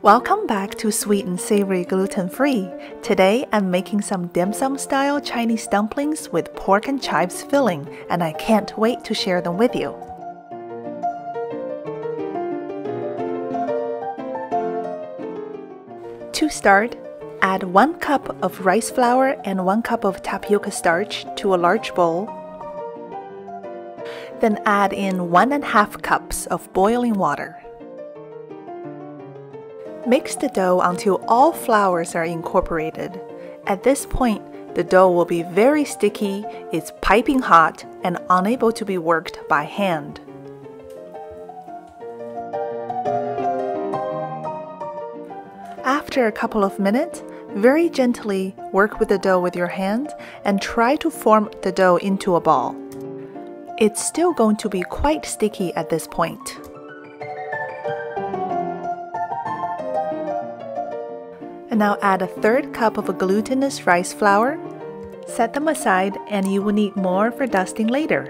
Welcome back to Sweet and Savory Gluten Free. Today I'm making some dim sum style Chinese dumplings with pork and chives filling, and I can't wait to share them with you. To start, add 1 cup of rice flour and 1 cup of tapioca starch to a large bowl. Then add in 1½ cups of boiling water. Mix the dough until all flours are incorporated. At this point, the dough will be very sticky, it's piping hot, and unable to be worked by hand. After a couple of minutes, very gently work with the dough with your hand and try to form the dough into a ball. It's still going to be quite sticky at this point. And now add a 1/3 cup of a glutinous rice flour. Set them aside and you will need more for dusting later.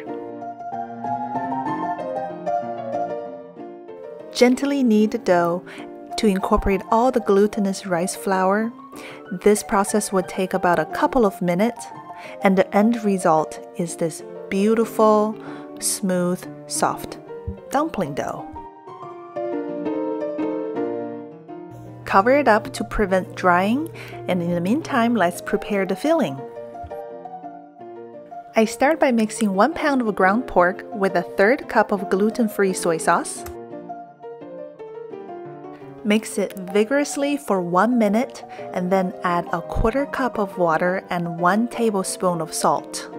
Gently knead the dough to incorporate all the glutinous rice flour. This process would take about a couple of minutes, and the end result is this beautiful, smooth, soft dumpling dough. Cover it up to prevent drying, and in the meantime, let's prepare the filling. I start by mixing 1 pound of ground pork with a 1/3 cup of gluten-free soy sauce. Mix it vigorously for 1 minute and then add a 1/4 cup of water and 1 tablespoon of salt.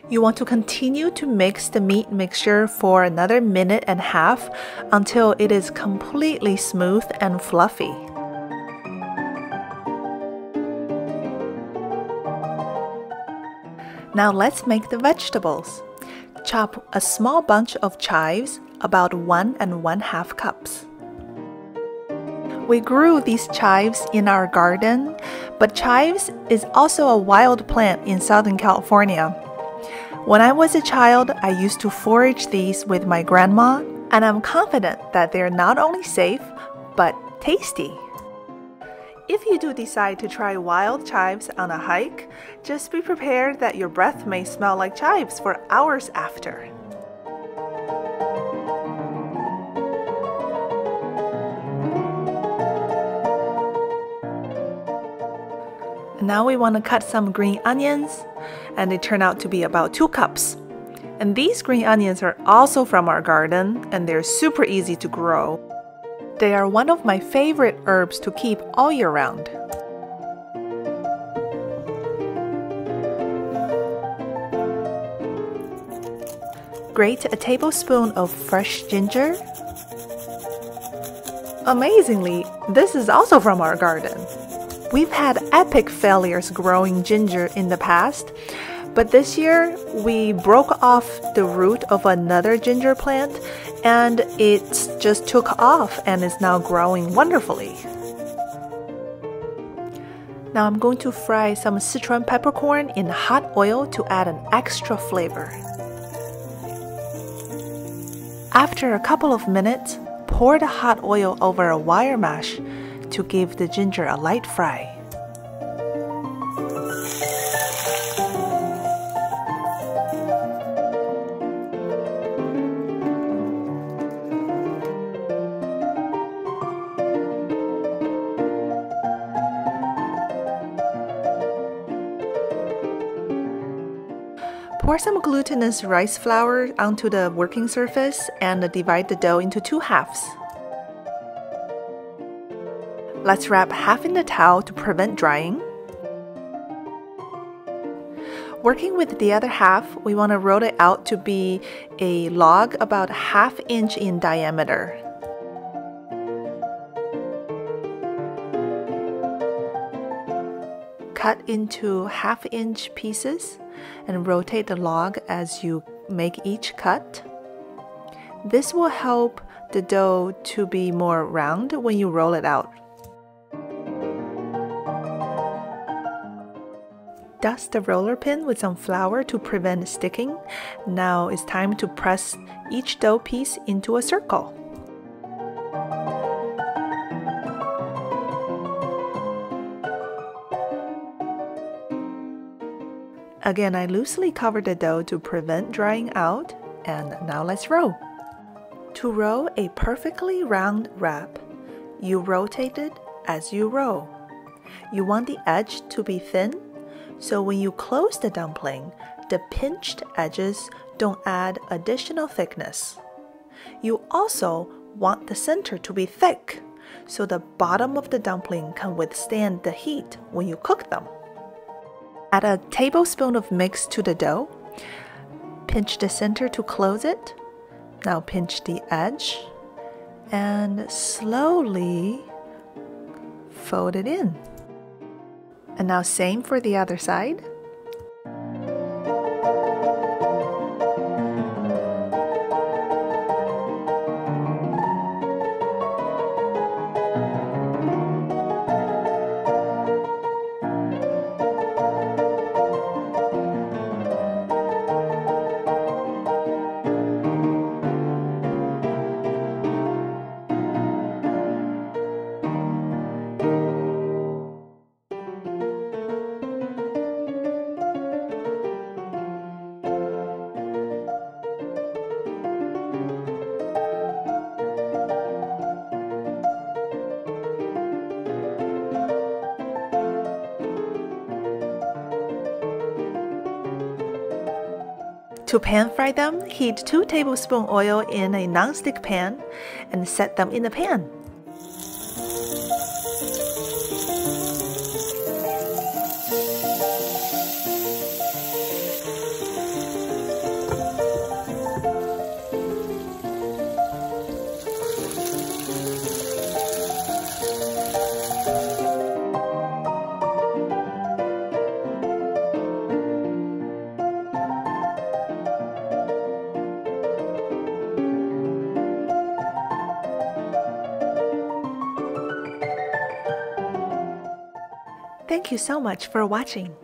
You want to continue to mix the meat mixture for another 1.5 minutes until it is completely smooth and fluffy. Now let's make the vegetables. Chop a small bunch of chives, about 1 1/2 cups. We grew these chives in our garden, but chives is also a wild plant in Southern California. When I was a child, I used to forage these with my grandma, and I'm confident that they're not only safe, but tasty. If you do decide to try wild chives on a hike, just be prepared that your breath may smell like chives for hours after. Now we want to cut some green onions, and they turn out to be about 2 cups. And these green onions are also from our garden, and they're super easy to grow. They are one of my favorite herbs to keep all year round. Grate a tablespoon of fresh ginger. Amazingly, this is also from our garden. We've had epic failures growing ginger in the past, but this year we broke off the root of another ginger plant and it just took off and is now growing wonderfully. Now I'm going to fry some Sichuan peppercorn in hot oil to add an extra flavor. After a couple of minutes, pour the hot oil over a wire mash to give the ginger a light fry. Pour some glutinous rice flour onto the working surface and divide the dough into 2 halves. Let's wrap half in the towel to prevent drying. Working with the other half, we want to roll it out to be a log about 1/2 inch in diameter. Cut into 1/2 inch pieces and rotate the log as you make each cut. This will help the dough to be more round when you roll it out. Dust the roller pin with some flour to prevent sticking. Now it's time to press each dough piece into a circle. Again, I loosely cover the dough to prevent drying out, and now let's roll. To roll a perfectly round wrap, you rotate it as you roll. You want the edge to be thin, so when you close the dumpling, the pinched edges don't add additional thickness. You also want the center to be thick, so the bottom of the dumpling can withstand the heat when you cook them. Add a tablespoon of mix to the dough. Pinch the center to close it. Now pinch the edge and slowly fold it in. And now same for the other side. To pan fry them, heat 2 tablespoons oil in a nonstick pan and set them in the pan. Thank you so much for watching.